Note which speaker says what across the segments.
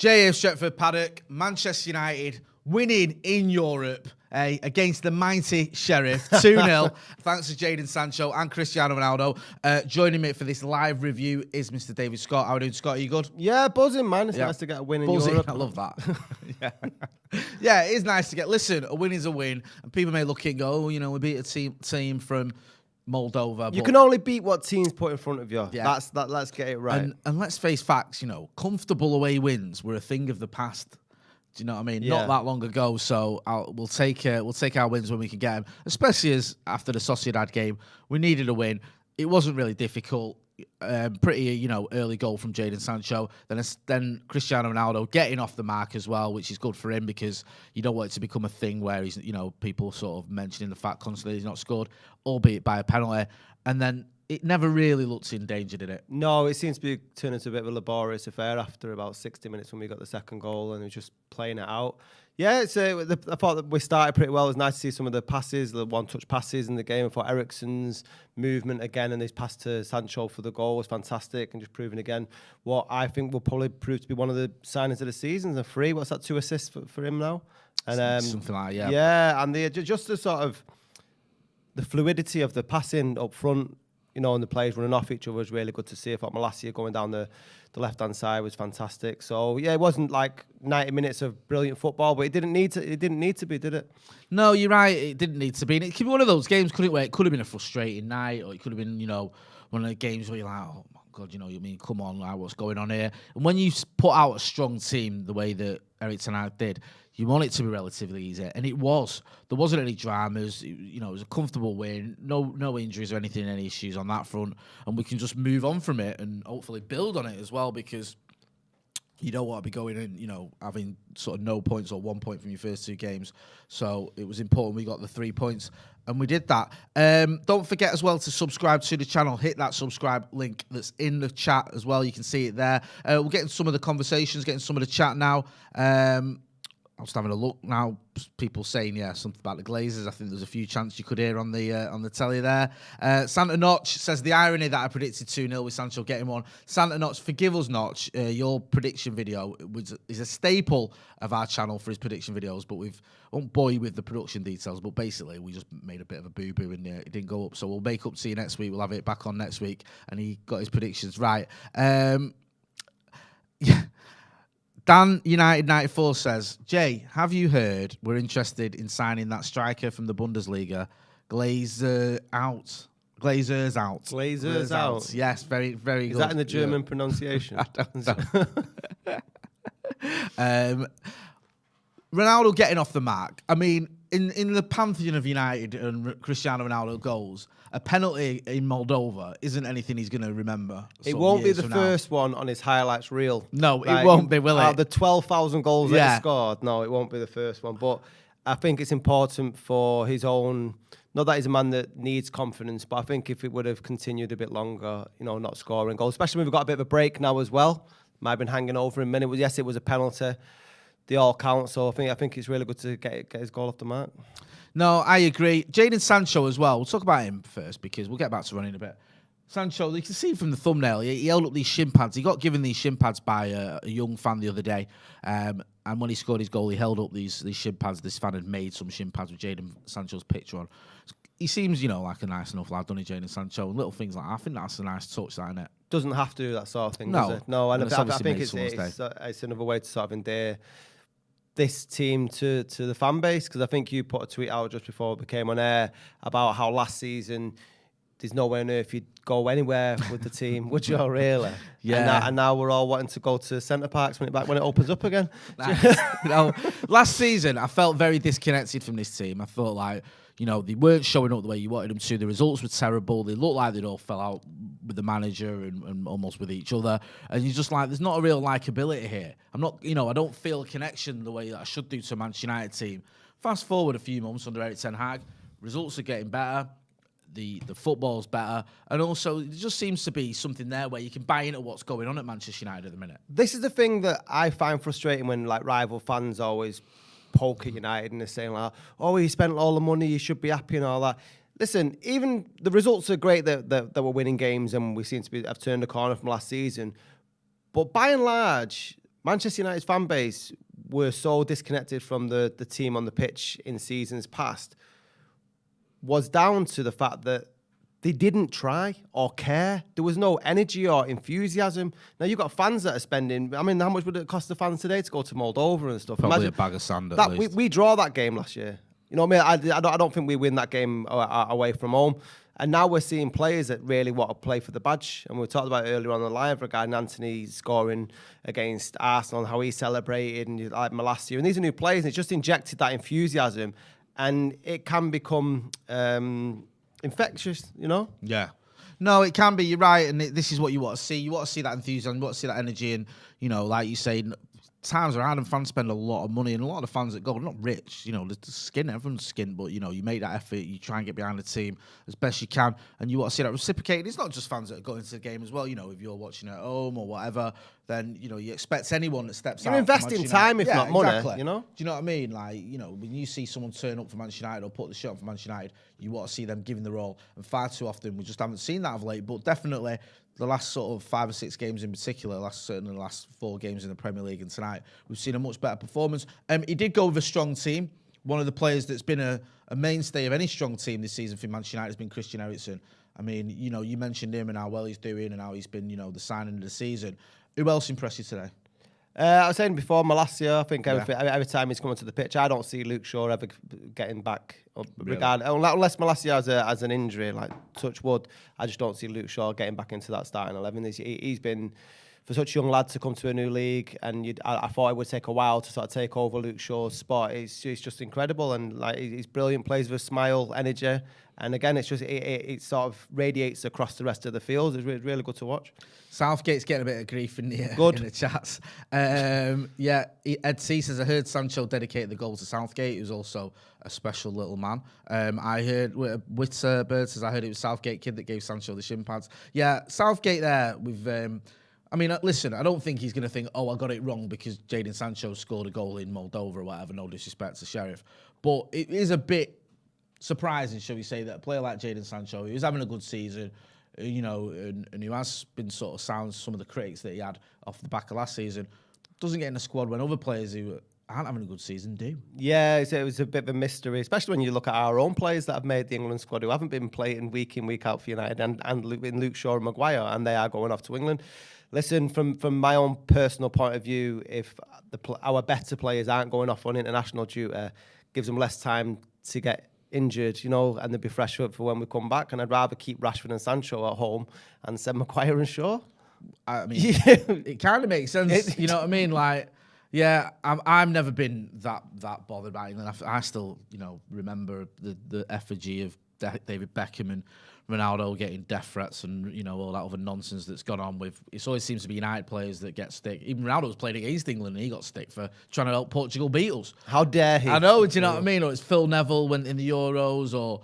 Speaker 1: JF Stretford, Paddock, Manchester United winning in Europe against the mighty Sheriff 2-0. Thanks to Jadon Sancho and Cristiano Ronaldo. Joining me for this live review is Mr. David Scott. How are you doing, Scott? Are you good?
Speaker 2: Yeah, buzzing, man. It's nice to get a win in Europe.
Speaker 1: I love that. Yeah, it is nice to get. Listen, a win is a win. And people may look at it and go, oh, you know, we beat a team from Moldova.
Speaker 2: You can only beat what teams put in front of you.
Speaker 1: Yeah.
Speaker 2: Let's get it right.
Speaker 1: And let's face facts, you know, comfortable away wins were a thing of the past. Do you know what I mean? Yeah. Not that long ago. So we'll take our wins when we can get them. Especially as after the Sociedad game, we needed a win. It wasn't really difficult. Pretty, early goal from Jadon Sancho. Then Cristiano Ronaldo getting off the mark as well, which is good for him because you don't want it to become a thing where he's, people sort of mentioning the fact constantly he's not scored, albeit by a penalty. And then it never really looked in danger, did it?
Speaker 2: No, it seems to be turning into a bit of a laborious affair after about 60 minutes when we got the second goal and it was just playing it out. Yeah, I thought that we started pretty well. It was nice to see some of the passes, the one-touch passes in the game. I thought Eriksen's movement again and his pass to Sancho for the goal was fantastic and just proving again what I think will probably prove to be one of the signings of the season. The free, what's that, 2 assists for him now? And
Speaker 1: something like that, yeah.
Speaker 2: Yeah, and just the sort of the fluidity of the passing up front, and the players running off each other was really good to see. I thought Malacia going down the left-hand side was fantastic. So, yeah, it wasn't like 90 minutes of brilliant football, but it didn't need to be, did it? No,
Speaker 1: you're right. It didn't need to be. And it could be one of those games, couldn't it, where it could have been a frustrating night, or it could have been, one of the games where you're like, oh, my God, come on, like, what's going on here? And when you put out a strong team the way that Erik ten Hag did, you want it to be relatively easy, and it was. There wasn't any dramas. It was a comfortable win. No injuries or anything, any issues on that front, and we can just move on from it and hopefully build on it as well, because you don't want to be going in, having sort of no points or 1 point from your first 2 games. So it was important we got the 3 points, and we did that. Don't forget as well to subscribe to the channel. Hit that subscribe link that's in the chat as well. You can see it there. We're getting some of the conversations, getting some of the chat now. I'm just having a look now. People saying, something about the Glazers. I think there's a few chants you could hear on the telly there. Santa Notch says, the irony that I predicted 2-0 with Sancho getting one. Santa Notch, forgive us, Notch. Your prediction video is a staple of our channel for his prediction videos, but I won't bore you with the production details, but basically we just made a bit of a boo-boo and it didn't go up. So we'll make up to you next week. We'll have it back on next week. And he got his predictions right. Yeah. Dan United 94 says, Jay, have you heard we're interested in signing that striker from the Bundesliga? Glazers out.
Speaker 2: Glazers out.
Speaker 1: Yes, very, very good.
Speaker 2: Is that in the German pronunciation?
Speaker 1: I don't know. Ronaldo getting off the mark. I mean, in the pantheon of United and Cristiano Ronaldo goals, a penalty in Moldova isn't anything he's going to remember.
Speaker 2: It won't be the first one on his highlights reel.
Speaker 1: No, it won't be, will it?
Speaker 2: The 12,000 goals that he scored, no, it won't be the first one. But I think it's important for his own, not that he's a man that needs confidence, but I think if it would have continued a bit longer, not scoring goals, especially when we've got a bit of a break now as well, might have been hanging over him. And it was a penalty. They all count, so I think it's really good to get his goal off the mark.
Speaker 1: No, I agree. Jadon Sancho as well. We'll talk about him first because we'll get back to running a bit. Sancho, you can see from the thumbnail, he held up these shin pads. He got given these shin pads by a young fan the other day. And when he scored his goal, he held up these shin pads. This fan had made some shin pads with Jadon Sancho's picture on. He seems, like a nice enough lad, doesn't he, Jadon Sancho? And little things like that. I think that's a nice touch, that, isn't it?
Speaker 2: Doesn't have to do that sort of thing,
Speaker 1: no.
Speaker 2: Does it? No, and I think it's another way to sort of endear this team to the fan base, because I think you put a tweet out just before we came on air about how last season there's nowhere on earth you'd go anywhere with the team, would you really?
Speaker 1: Yeah.
Speaker 2: And now we're all wanting to go to Centre Parks when it opens up again.
Speaker 1: Last season I felt very disconnected from this team. I felt like, they weren't showing up the way you wanted them to. The results were terrible. They looked like they'd all fell out with the manager and almost with each other. And you're just like, there's not a real likability here. I'm not, I don't feel a connection the way that I should do to a Manchester United team. Fast forward a few months under Erik ten Hag, results are getting better. The football's better. And also, there just seems to be something there where you can buy into what's going on at Manchester United at the minute.
Speaker 2: This is the thing that I find frustrating when, rival fans always poke at United and they're saying, oh, he spent all the money, you should be happy and all that. Listen, even the results are great that we're winning games and we seem to have turned the corner from last season. But by and large, Manchester United's fan base were so disconnected from the team on the pitch in seasons past was down to the fact that they didn't try or care. There was no energy or enthusiasm. Now, you've got fans that are spending... I mean, how much would it cost the fans today to go to Moldova and stuff?
Speaker 1: Probably a bag of sand at least.
Speaker 2: We draw that game last year. You know what I mean? I don't think we win that game away from home. And now we're seeing players that really want to play for the badge. And we talked about earlier on the live regarding Anthony scoring against Arsenal and how he celebrated and like Malacia. And these are new players, and it's just injected that enthusiasm. And it can become infectious, you know?
Speaker 1: Yeah. No, it can be. You're right. And this is what you want to see. You want to see that enthusiasm. You want to see that energy. And, you know, like you say, times around and fans spend a lot of money, and a lot of fans that go, not rich, you know, the skin, everyone's skin, but, you know, you make that effort, you try and get behind the team as best you can, and you want to see that reciprocated. It's not just fans that are going to the game as well, you know, if you're watching at home or whatever, then, you know, you expect anyone that steps out.
Speaker 2: You're investing time, if not money,
Speaker 1: exactly.
Speaker 2: You know?
Speaker 1: Do you know what I mean? Like, you know, when you see someone turn up for Manchester United or put the shirt on for Manchester United, you want to see them giving their all, and far too often we just haven't seen that of late, but definitely the last sort of 5 or 6 games in particular, certainly the last 4 games in the Premier League and tonight, we've seen a much better performance. He did go with a strong team. One of the players that's been a mainstay of any strong team this season for Manchester United has been Christian Eriksen. I mean, you know, you mentioned him and how well he's doing and how he's been, you know, the signing of the season. Who else impressed you today?
Speaker 2: I was saying before, Malacia, I think every time he's coming to the pitch, I don't see Luke Shaw ever getting back. Unless Malacia has an injury, like touch wood, I just don't see Luke Shaw getting back into that starting 11. He's been, for such a young lad to come to a new league, and I thought it would take a while to sort of take over Luke Shaw's spot. It's just incredible, and like he's brilliant, plays with a smile, energy, and again, it's just it sort of radiates across the rest of the field. It's really good to watch.
Speaker 1: Southgate's getting a bit of grief in the chats. Ed C says, I heard Sancho dedicated the goal to Southgate, who's also a special little man. I heard Whitbird says, I heard it was Southgate kid that gave Sancho the shin pads. Yeah, Southgate there with... I mean, listen, I don't think he's going to think, I got it wrong because Jadon Sancho scored a goal in Moldova or whatever, no disrespect to Sheriff. But it is a bit surprising, shall we say, that a player like Jadon Sancho, who's having a good season, you know, and who has been sort of silenced some of the critics that he had off the back of last season, doesn't get in the squad when other players who aren't having a good season do.
Speaker 2: Yeah, it was a bit of a mystery, especially when you look at our own players that have made the England squad who haven't been playing week in, week out for United, and Luke Shaw and Maguire, and they are going off to England. Listen, from my own personal point of view, if our better players aren't going off on international duty, gives them less time to get injured, you know, and they'll be fresh for when we come back. And I'd rather keep Rashford and Sancho at home and send Maguire and Shaw.
Speaker 1: I mean, it kind of makes sense. You know what I mean? Like, yeah, I've never been that bothered by England. I still, you know, remember the effigy of David Beckham and Ronaldo getting death threats and, you know, all that other nonsense that's gone on with. It always seems to be United players that get stick. Even Ronaldo was playing against England and he got stick for trying to help Portugal beat us.
Speaker 2: How dare he?
Speaker 1: I know, do you know what I mean? Or it's Phil Neville went in the Euros, or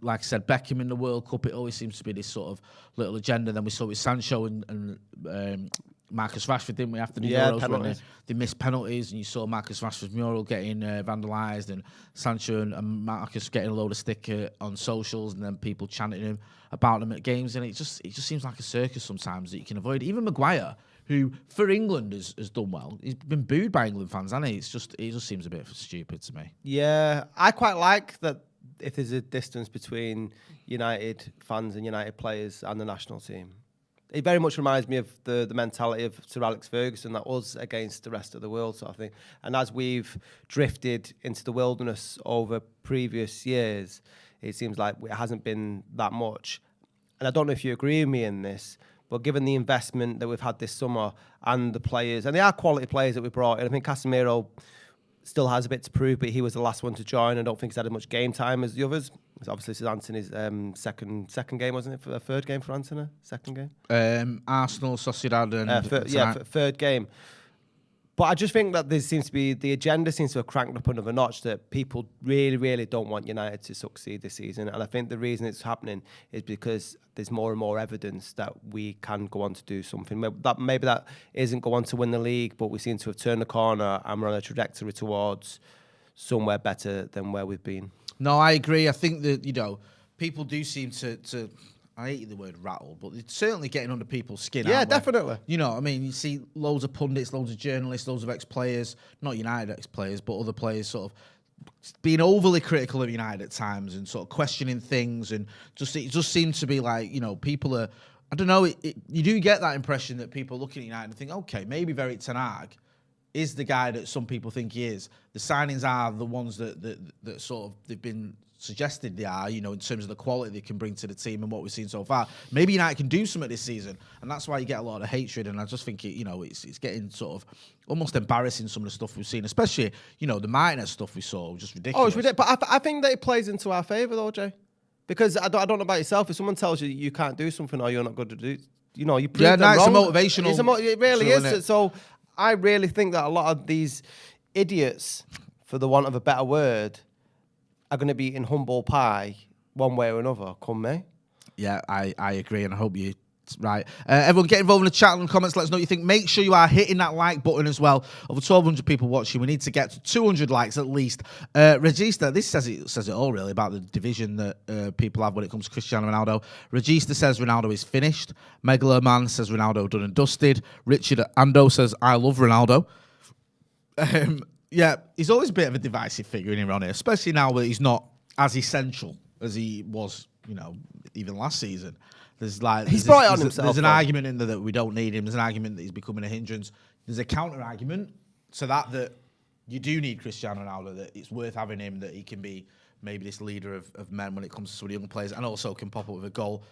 Speaker 1: like I said, Beckham in the World Cup. It always seems to be this sort of little agenda. Then we saw with Sancho and Marcus Rashford, didn't we, after the Euros when they missed penalties, and you saw Marcus Rashford's mural getting vandalised, and Sancho and Marcus getting a load of stick on socials, and then people chanting him about them at games, and it just seems like a circus sometimes that you can avoid. Even Maguire, who for England has done well, he's been booed by England fans, hasn't he? It just seems a bit stupid to me.
Speaker 2: Yeah, I quite like that. If there's a distance between United fans and United players and the national team. It very much reminds me of the mentality of Sir Alex Ferguson, that us against the rest of the world sort of thing. And as we've drifted into the wilderness over previous years, it seems like it hasn't been that much. And I don't know if you agree with me in this, but given the investment that we've had this summer and the players, and they are quality players that we brought in, I think Casemiro still has a bit to prove, but he was the last one to join. I don't think he's had as much game time as the others. It's obviously, this is Anthony's second game, wasn't it? For third game for Anthony? Second game?
Speaker 1: Arsenal, Sociedad, and
Speaker 2: third game. But I just think that there seems to be, the agenda seems to have cranked up another notch, that people really, really don't want United to succeed this season. And I think the reason it's happening is because there's more and more evidence that we can go on to do something. Maybe that isn't go on to win the league, but we seem to have turned the corner and we're on a trajectory towards somewhere better than where we've been.
Speaker 1: No, I agree. I think that, you know, people do seem to I hate the word rattle, but it's certainly getting under people's skin.
Speaker 2: Yeah, definitely.
Speaker 1: You know, I mean, you see loads of pundits, loads of journalists, loads of ex-players, not United ex-players, but other players sort of being overly critical of United at times and sort of questioning things, and it just seems to be like, you know, people are, I don't know, you do get that impression that people look at United and think, okay, maybe Ten Hag is the guy that some people think he is. The signings are the ones that sort of they've been suggested they are, you know, in terms of the quality they can bring to the team and what we've seen so far. Maybe United can do something this season, and that's why you get a lot of hatred. And I just think it's getting sort of almost embarrassing, some of the stuff we've seen, especially, you know, the Martinez stuff we saw, just ridiculous.
Speaker 2: Oh, it's ridiculous. But I think that it plays into our favour though, Jay. Because I don't know about yourself. If someone tells you can't do something or you're not good to do, you know, you prove them wrong.
Speaker 1: It's a motivational.
Speaker 2: It really is. So I really think that a lot of these idiots, for the want of a better word, are going to be in humble pie one way or another, come May.
Speaker 1: Yeah, I agree, and I hope you're right. Everyone get involved in the chat and comments. Let us know what you think. Make sure you are hitting that like button as well. Over 1,200 people watching. We need to get to 200 likes at least. Regista, this says it all really about the division that people have when it comes to Cristiano Ronaldo. Regista says Ronaldo is finished. Megaloman says Ronaldo done and dusted. Richard Ando says I love Ronaldo. Yeah, he's always a bit of a divisive figure in around here, especially now that he's not as essential as he was, you know, even last season. He's brought it on himself. There's an argument in there that we don't need him. There's an argument that he's becoming a hindrance. There's a counter argument to that you do need Cristiano Ronaldo, that it's worth having him, that he can be maybe this leader of men when it comes to some of the young players, and also can pop up with a goal.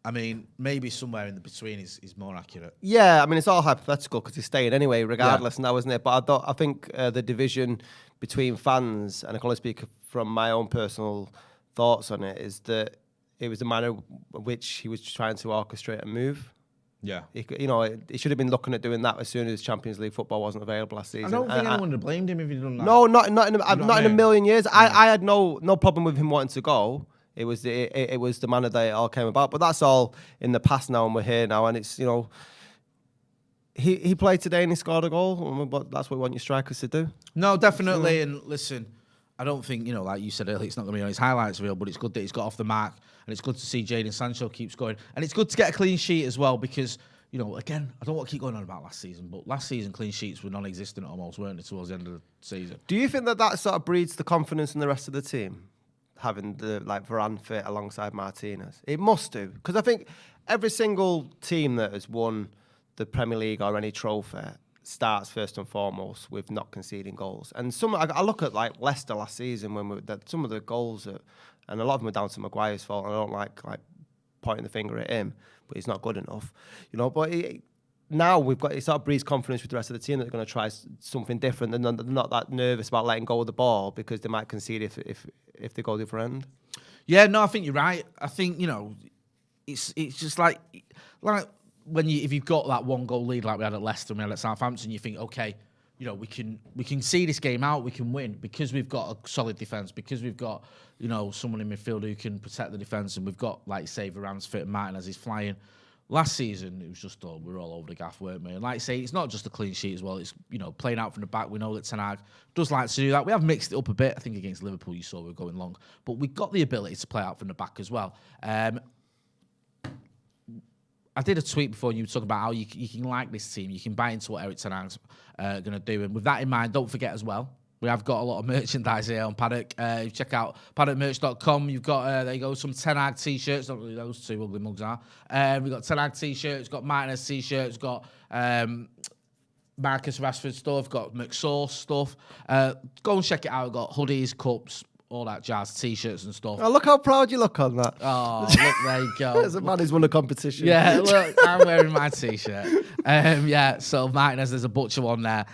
Speaker 1: I mean, maybe somewhere in the between is more accurate.
Speaker 2: Yeah, I mean, it's all hypothetical because he's staying anyway, regardless now, isn't it? But I think the division between fans, and I can only speak from my own personal thoughts on it, is that it was the manner in which he was trying to orchestrate a move.
Speaker 1: Yeah.
Speaker 2: He should have been looking at doing that as soon as Champions League football wasn't available last season.
Speaker 1: I don't think anyone would have blamed him if he'd done that.
Speaker 2: No, not in a million years. Yeah. I had no problem with him wanting to go. It was the manner that it all came about. But that's all in the past now, and we're here now. And it's, you know, he played today and he scored a goal. But that's what we want your strikers to do.
Speaker 1: No, definitely. So, and listen, I don't think, you know, like you said earlier, it's not going to be on his highlights reel, but it's good that he's got off the mark. And it's good to see Jadon Sancho keeps going. And it's good to get a clean sheet as well because, you know, again, I don't want to keep going on about last season, but last season clean sheets were non-existent almost, weren't they, towards the end of the season.
Speaker 2: Do you think that sort of breeds the confidence in the rest of the team? Having the Varane fit alongside Martinez, it must do, because I think every single team that has won the Premier League or any trophy starts first and foremost with not conceding goals. And I look at like Leicester last season when some of the goals and a lot of them are down to Maguire's fault. And I don't like pointing the finger at him, but he's not good enough, you know. But now it sort of breeds confidence with the rest of the team that they're going to try something different, and they're not that nervous about letting go of the ball because they might concede if they go the other end.
Speaker 1: Yeah, no, I think you're right. I think, you know, it's just like when if you've got that 1-goal lead like we had at Leicester and we had at Southampton, you think, okay, you know, we can see this game out, we can win because we've got a solid defence, because we've got, you know, someone in midfield who can protect the defence, and we've got, like, say, Varane's fit and Martin as he's flying. Last season, it was just we were all over the gaff, weren't we? And like I say, it's not just a clean sheet as well. It's, you know, playing out from the back. We know that Ten Hag does like to do that. We have mixed it up a bit. I think against Liverpool, you saw we were going long. But we got the ability to play out from the back as well. I did a tweet before, and you were talking about how you can like this team. You can buy into what Erik Ten Hag's going to do. And with that in mind, don't forget as well, we have got a lot of merchandise here on Paddock. Check out paddockmerch.com. You've got, there you go, some Ten Hag t-shirts. Not really those two ugly mugs are. We've got Ten Hag t-shirts, got Martinez t-shirts, got Marcus Rashford stuff, got McSauce stuff. Go and check it out. We've got hoodies, cups, all that jazz, t-shirts and stuff.
Speaker 2: Oh, look how proud you look on that.
Speaker 1: Oh, look, there you go.
Speaker 2: There's a man who's won a competition.
Speaker 1: Yeah, look, I'm wearing my t-shirt. Yeah, so Martinez, there's a butcher one there.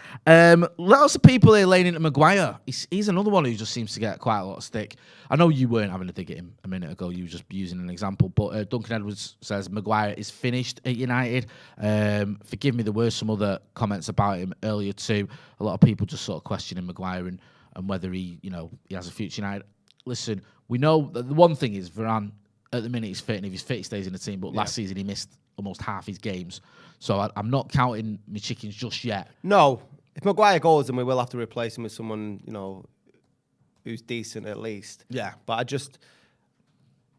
Speaker 1: Lots of people here laying into Maguire. He's another one who just seems to get quite a lot of stick. I know you weren't having a dig at him a minute ago. You were just using an example. But Duncan Edwards says Maguire is finished at United. Forgive me, there were some other comments about him earlier too. A lot of people just sort of questioning Maguire and whether he has a future United. Listen, we know that the one thing is Varane, at the minute he's fit, and if he's fit, he stays in the team. But last season he missed almost half his games. So I'm not counting my chickens just yet.
Speaker 2: No. If Maguire goes, then we will have to replace him with someone, you know, who's decent at least.
Speaker 1: Yeah.
Speaker 2: But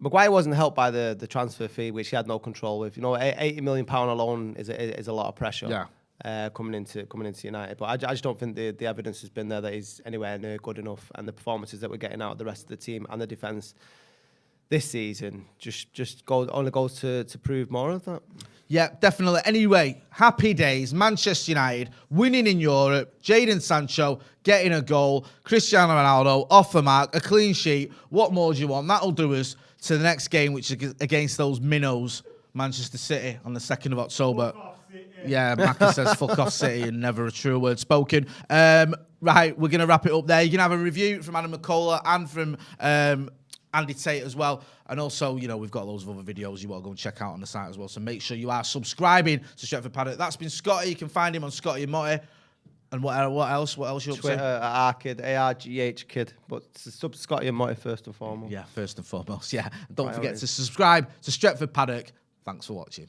Speaker 2: Maguire wasn't helped by the transfer fee, which he had no control with. You know, £80 million alone is a lot of pressure.
Speaker 1: Yeah.
Speaker 2: Coming into United, but I just don't think the evidence has been there that he's anywhere near good enough, and the performances that we're getting out of the rest of the team and the defence this season only goes to prove more of that.
Speaker 1: Yeah, definitely. Anyway, happy days. Manchester United winning in Europe. Jadon Sancho getting a goal. Cristiano Ronaldo off the mark. A clean sheet. What more do you want? That'll do us to the next game, which is against those minnows, Manchester City, on the 2nd of October. Yeah, Macca says fuck off City and never a true word spoken. Right, we're going to wrap it up there. You can have a review from Adam McCullough and from Andy Tate as well. And also, you know, we've got loads of other videos you want to go and check out on the site as well. So make sure you are subscribing to Stretford Paddock. That's been Scotty. You can find him on Scotty and Motty. And what else? What else you up
Speaker 2: Twitter
Speaker 1: to?
Speaker 2: at Arkid, ARGH Kid. But sub Scotty and Motty first and foremost.
Speaker 1: Yeah, first and foremost. Yeah. And don't forget to subscribe to Stretford Paddock. Thanks for watching.